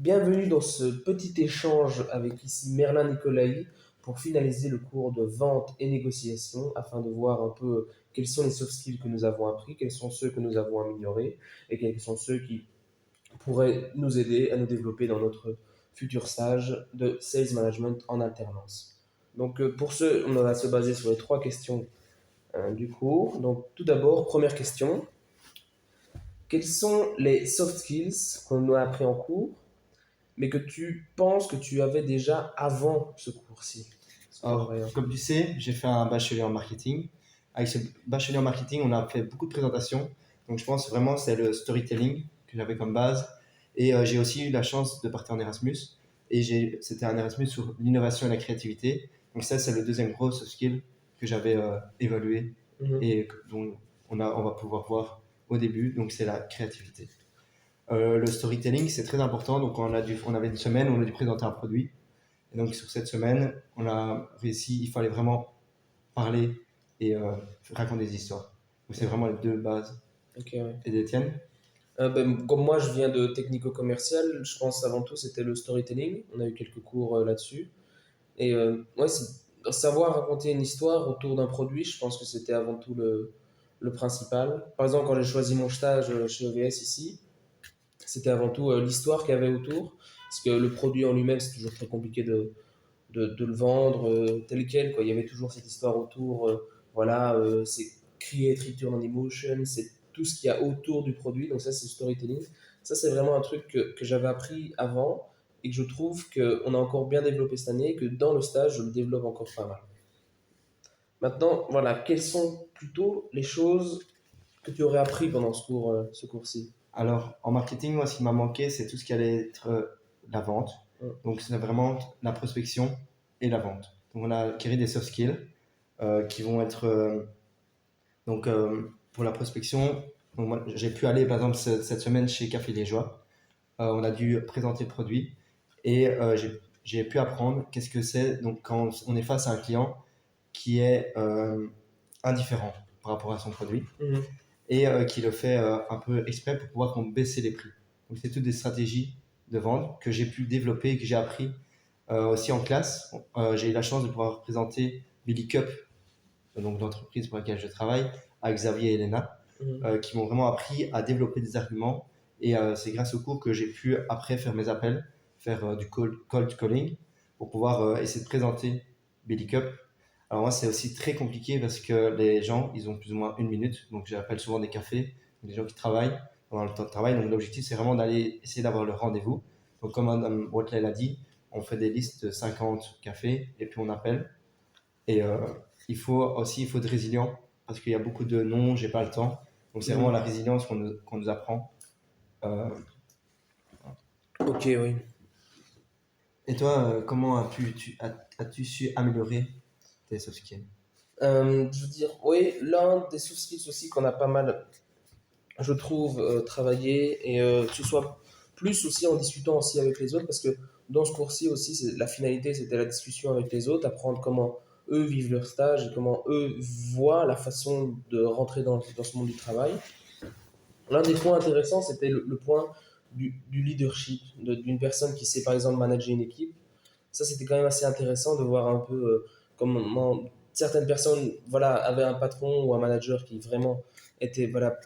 Bienvenue dans ce petit échange avec ici Merlin Nicolaï pour finaliser le cours de vente et négociation afin de voir un peu quels sont les soft skills que nous avons appris, quels sont ceux que nous avons améliorés et quels sont ceux qui pourraient nous aider à nous développer dans notre futur stage de sales management en alternance. Donc pour ce, on va se baser sur les trois questions du cours. Donc tout d'abord, première question, quels sont les soft skills qu'on a appris en cours mais que tu penses que tu avais déjà avant ce cours-ci? Alors, comme tu sais, j'ai fait un bachelier en marketing. Avec ce bachelier en marketing, on a fait beaucoup de présentations. Donc, je pense vraiment que c'est le storytelling que j'avais comme base. Et j'ai aussi eu la chance de partir en Erasmus. Et c'était un Erasmus sur l'innovation et la créativité. Donc, ça, c'est le deuxième gros soft skill que j'avais évalué Mhm. et dont on va pouvoir voir au début. Donc, c'est la créativité. Le storytelling, c'est très important. Donc, on avait une semaine où on a dû présenter un produit. Et donc sur cette semaine, on a réussi, il fallait vraiment parler et raconter des histoires. Donc c'est vraiment les deux bases. Ok, ouais. Et des tiennes? Comme moi, je viens de technico-commercial, je pense avant tout c'était le storytelling. On a eu quelques cours là-dessus. Et ouais, savoir raconter une histoire autour d'un produit, je pense que c'était avant tout le principal. Par exemple, quand j'ai choisi mon stage chez EVS ici, c'était avant tout l'histoire qu'il y avait autour. Parce que le produit en lui-même, c'est toujours très compliqué de le vendre tel quel, quoi. Il y avait toujours cette histoire autour, voilà, c'est create, return on emotion, c'est tout ce qu'il y a autour du produit, donc ça c'est le storytelling. Ça c'est vraiment un truc que j'avais appris avant et que je trouve qu'on a encore bien développé cette année, et que dans le stage je le développe encore pas mal. Maintenant, voilà, quelles sont plutôt les choses que tu aurais appris pendant ce cours-ci? Alors en marketing, moi ce qui m'a manqué, c'est tout ce qui allait être la vente. Hum. Donc c'est vraiment la prospection et la vente. Donc on a acquis des soft skills qui vont être pour la prospection. Donc moi j'ai pu aller par exemple cette semaine chez Café Liégeois. On a dû présenter le produit et j'ai pu apprendre qu'est-ce que c'est donc quand on est face à un client qui est indifférent par rapport à son produit Mhm. et qui le fait un peu exprès pour pouvoir baisser les prix. Donc c'est toutes des stratégies de vente que j'ai pu développer et que j'ai appris aussi en classe. J'ai eu la chance de pouvoir présenter Billy Cup, donc l'entreprise pour laquelle je travaille, à Xavier et Elena, Mhm. qui m'ont vraiment appris à développer des arguments. Et c'est grâce au cours que j'ai pu après faire mes appels, faire du cold calling pour pouvoir essayer de présenter Billy Cup. Alors moi, c'est aussi très compliqué parce que les gens, ils ont plus ou moins une minute. Donc j'appelle souvent des cafés, des gens qui travaillent pendant le temps de travail. Donc l'objectif, c'est vraiment d'aller essayer d'avoir le rendez-vous. Donc comme Madame Watley l'a dit, on fait des listes de 50 cafés et puis on appelle. Et il faut être résilient parce qu'il y a beaucoup de non, j'ai pas le temps. Donc c'est vraiment Mhm. la résilience qu'on nous apprend. Euh, Ok, oui. et toi, comment as-tu su améliorer tes soft skills? Je veux dire, oui, l'un des soft skills aussi qu'on a pas mal, je trouve, travaillé, et que ce soit plus aussi en discutant aussi avec les autres, parce que dans ce cours-ci aussi, la finalité, c'était la discussion avec les autres, apprendre comment eux vivent leur stage et comment eux voient la façon de rentrer dans ce monde du travail. L'un des points intéressants, c'était le point du leadership, d'une personne qui sait par exemple manager une équipe. Ça, c'était quand même assez intéressant de voir un peu comment certaines personnes voilà, avaient un patron ou un manager qui vraiment était voilà,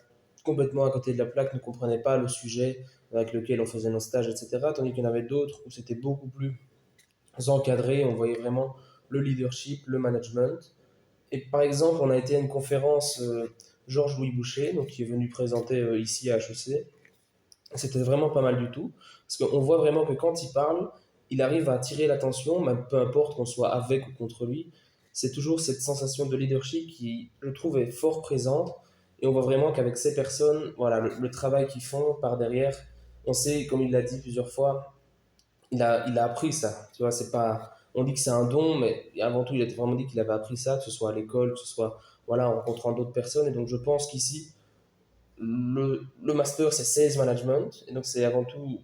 complètement à côté de la plaque, ne comprenait pas le sujet avec lequel on faisait nos stages, etc. Tandis qu'il y en avait d'autres où c'était beaucoup plus encadré, on voyait vraiment le leadership, le management. Et par exemple, on a été à une conférence Georges-Louis Boucher, donc, qui est venu présenter ici à HEC. C'était vraiment pas mal du tout, parce qu'on voit vraiment que quand il parle, il arrive à attirer l'attention, même peu importe qu'on soit avec ou contre lui. C'est toujours cette sensation de leadership qui, je trouve, est fort présente. Et on voit vraiment qu'avec ces personnes, voilà, le travail qu'ils font par derrière, on sait, comme il l'a dit plusieurs fois, il a appris ça. Tu vois, c'est pas, on dit que c'est un don, mais avant tout, il a vraiment dit qu'il avait appris ça, que ce soit à l'école, que ce soit, voilà, en rencontrant d'autres personnes. Et donc, je pense qu'ici, le master, c'est sales management. Et donc, c'est avant tout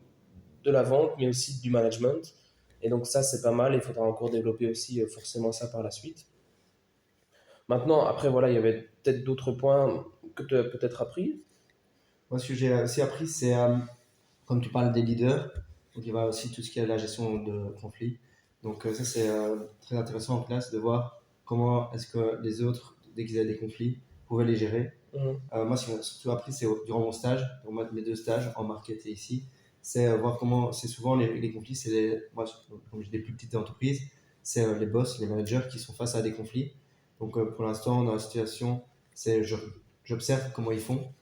de la vente, mais aussi du management. Et donc, ça, c'est pas mal. Il faudra encore développer aussi forcément ça par la suite. Maintenant, après, voilà, il y avait peut-être d'autres points que tu as peut-être appris. Moi, ce que j'ai aussi appris, c'est comme tu parles des leaders, Donc il va aussi tout ce qui est la gestion de conflits. Donc ça c'est très intéressant en classe de voir comment est-ce que les autres, dès qu'ils avaient des conflits, pouvaient les gérer. Mhm. Moi, ce qui m'a surtout appris, c'est durant mon stage, durant mes 2 stages en market et ici, c'est voir comment, c'est souvent les conflits, moi, comme j'ai des plus petites entreprises, c'est les boss, les managers qui sont face à des conflits. Donc pour l'instant, dans la situation, j'observe comment ils font.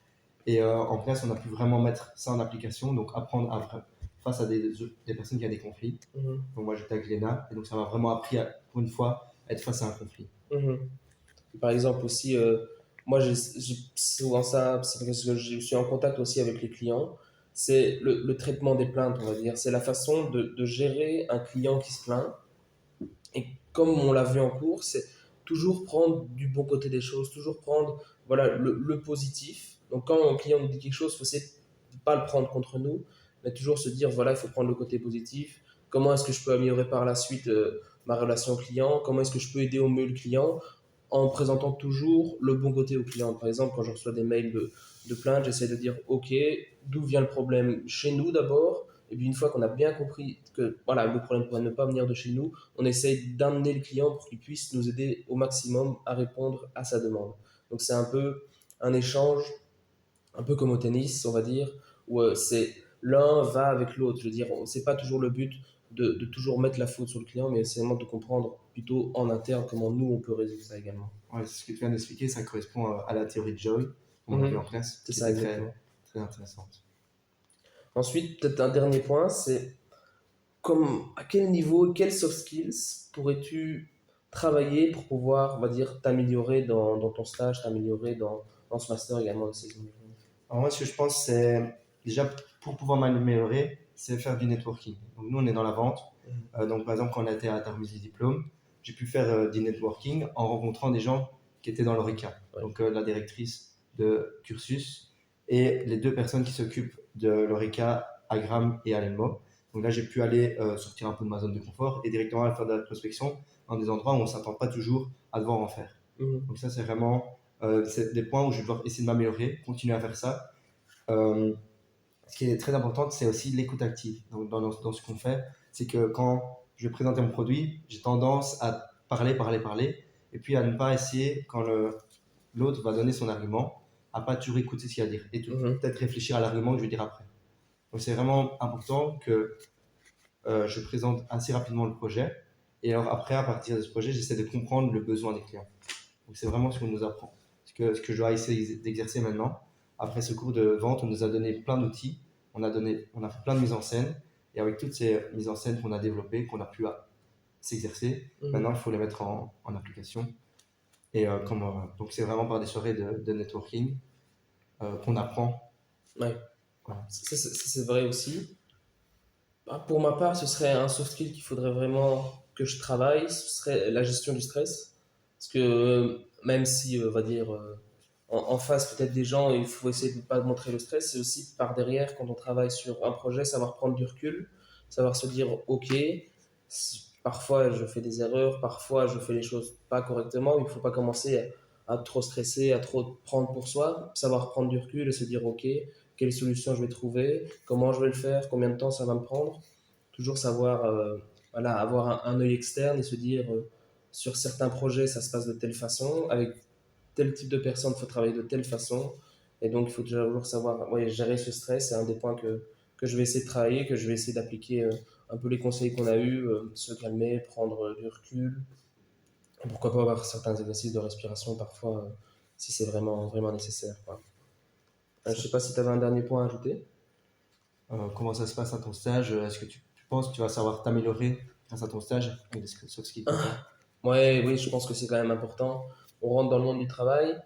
Et en classe, on a pu vraiment mettre ça en application, donc apprendre face à des personnes qui ont des conflits. Mhm. Donc moi, j'étais avec Léna, et donc ça m'a vraiment appris, pour une fois, à être face à un conflit. Mhm. Par exemple aussi, moi j'ai souvent ça, c'est parce que je suis en contact aussi avec les clients, c'est le traitement des plaintes, on va dire. C'est la façon de gérer un client qui se plaint. Et comme on l'a vu en cours, c'est toujours prendre du bon côté des choses, toujours prendre voilà, le positif. Donc quand un client nous dit quelque chose, il faut essayer de pas le prendre contre nous, mais toujours se dire, voilà, il faut prendre le côté positif. Comment est-ce que je peux améliorer par la suite ma relation client? Comment est-ce que je peux aider au mieux le client? En présentant toujours le bon côté au client. Par exemple, quand je reçois des mails de plainte, j'essaie de dire, OK, d'où vient le problème chez nous d'abord? Et puis une fois qu'on a bien compris que voilà, le problème pourrait ne pas venir de chez nous, on essaie d'amener le client pour qu'il puisse nous aider au maximum à répondre à sa demande. Donc c'est un peu un échange, un peu comme au tennis, on va dire, où c'est l'un va avec l'autre. Je veux dire, c'est pas toujours le but de toujours mettre la faute sur le client, mais c'est vraiment de comprendre plutôt en interne comment nous on peut résoudre ça également. Ouais, ce que tu viens d'expliquer, ça correspond à la théorie de Joy, comme on a vu Mhm. en classe, C'est qui ça était très, exactement. très intéressante. Ensuite, peut-être un dernier point, c'est à quel niveau, quels soft skills pourrais-tu travailler pour pouvoir, on va dire, t'améliorer dans ton stage, t'améliorer dans ce master également de saison. Alors moi, ce que je pense, c'est déjà pour pouvoir m'améliorer, c'est faire du networking. Donc nous, on est dans la vente. Donc par exemple, quand on a été à Termisi Diplôme, j'ai pu faire du networking en rencontrant des gens qui étaient dans l'ORECA. Ouais. Donc la directrice de cursus et les 2 personnes qui s'occupent de l'ORECA, Agram et Alenmo. Donc là, j'ai pu aller sortir un peu de ma zone de confort et directement aller faire de la prospection dans des endroits où on ne s'attend pas toujours à devoir en faire. Mhm. Donc ça, c'est vraiment c'est des points où je dois essayer de m'améliorer, continuer à faire ça. Ce qui est très important, c'est aussi l'écoute active. Donc, dans ce qu'on fait, c'est que quand je vais présenter mon produit, j'ai tendance à parler, parler, parler, et puis à ne pas essayer, quand l'autre va donner son argument, à pas toujours écouter ce qu'il a à dire, et Mhm. peut-être réfléchir à l'argument que je vais dire après. Donc c'est vraiment important que je présente assez rapidement le projet, et alors après, à partir de ce projet, j'essaie de comprendre le besoin des clients. Donc c'est vraiment ce qu'on nous apprend. Ce que je dois essayer d'exercer maintenant. Après ce cours de vente, on nous a donné plein d'outils, on a fait plein de mises en scène, et avec toutes ces mises en scène qu'on a développées, qu'on a pu s'exercer, Mhm. maintenant il faut les mettre en application. Et donc c'est vraiment par des soirées de networking qu'on apprend. Ouais. Voilà. C'est vrai aussi. Bah, pour ma part, ce serait un soft skill qu'il faudrait vraiment que je travaille, ce serait la gestion du stress. Parce que même si, on va dire, en face peut-être des gens, il faut essayer de ne pas montrer le stress, c'est aussi par derrière, quand on travaille sur un projet, savoir prendre du recul, savoir se dire, ok, parfois je fais des erreurs, parfois je fais les choses pas correctement, il ne faut pas commencer à trop stresser, à trop prendre pour soi, savoir prendre du recul et se dire, ok, quelle solution je vais trouver, comment je vais le faire, combien de temps ça va me prendre. Toujours savoir voilà, avoir un œil externe et se dire sur certains projets ça se passe de telle façon, avec tel type de personne il faut travailler de telle façon. Et donc il faut toujours savoir ouais, gérer ce stress. C'est un des points que je vais essayer de travailler, que je vais essayer d'appliquer un peu les conseils qu'on a eus, se calmer, prendre du recul. Et pourquoi pas avoir certains exercices de respiration parfois si c'est vraiment, vraiment nécessaire. Quoi. Je sais pas si tu avais un dernier point à ajouter. Comment ça se passe à ton stage? Est-ce que tu penses que tu vas savoir t'améliorer grâce à ton stage et les soft skills que tu as? Ouais, oui, je pense que c'est quand même important. On rentre dans le monde du travail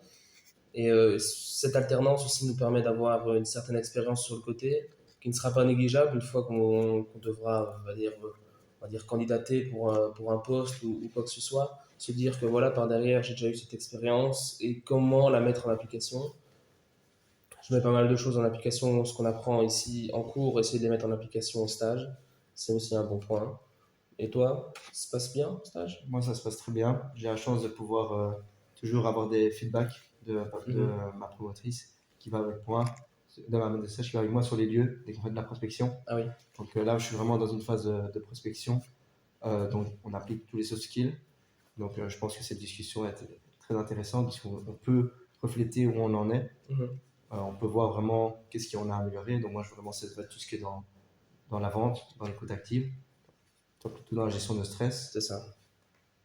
et cette alternance aussi nous permet d'avoir une certaine expérience sur le côté qui ne sera pas négligeable une fois qu'on devra, on va dire candidater pour un poste ou quoi que ce soit. Se dire que voilà, par derrière, j'ai déjà eu cette expérience et comment la mettre en application. Je mets pas mal de choses en application, ce qu'on apprend ici en cours, essayer de les mettre en application au stage. C'est aussi un bon point. Et toi, ça se passe bien au stage? Moi, ça se passe très bien. J'ai la chance de pouvoir toujours avoir des feedbacks de Mhm. ma promotrice qui va avec moi de ma maîtresse qui va avec moi sur les lieux dès qu'on fait de la prospection. Ah oui. Donc là, je suis vraiment dans une phase de prospection. Donc on applique tous les soft skills. Donc je pense que cette discussion est très intéressante parce qu'on peut refléter où on en est. Mhm. On peut voir vraiment qu'est-ce qu'on a amélioré. Donc moi, je veux vraiment cette tout ce qui est dans la vente, dans l'écoute active, plutôt dans la gestion de stress. C'est ça.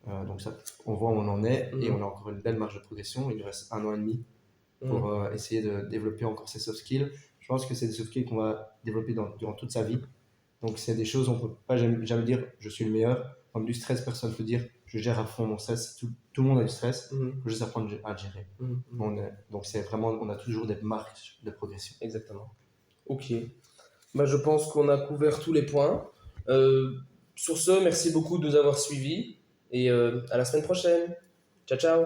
Donc ça, on voit où on en est et Mhm. on a encore une belle marge de progression. Il nous reste 1 an et demi pour essayer de développer encore ces soft skills. Je pense que c'est des soft skills qu'on va développer durant toute sa vie. Donc c'est des choses, on ne peut pas jamais dire je suis le meilleur. Comme du stress, personne ne peut dire je gère à fond mon stress. Tout le monde a du stress, il faut juste apprendre à le gérer. Donc c'est vraiment, on a toujours des marques de progression. Exactement. Ok. Bah, je pense qu'on a couvert tous les points. Sur ce, merci beaucoup de nous avoir suivis et à la semaine prochaine. Ciao, ciao.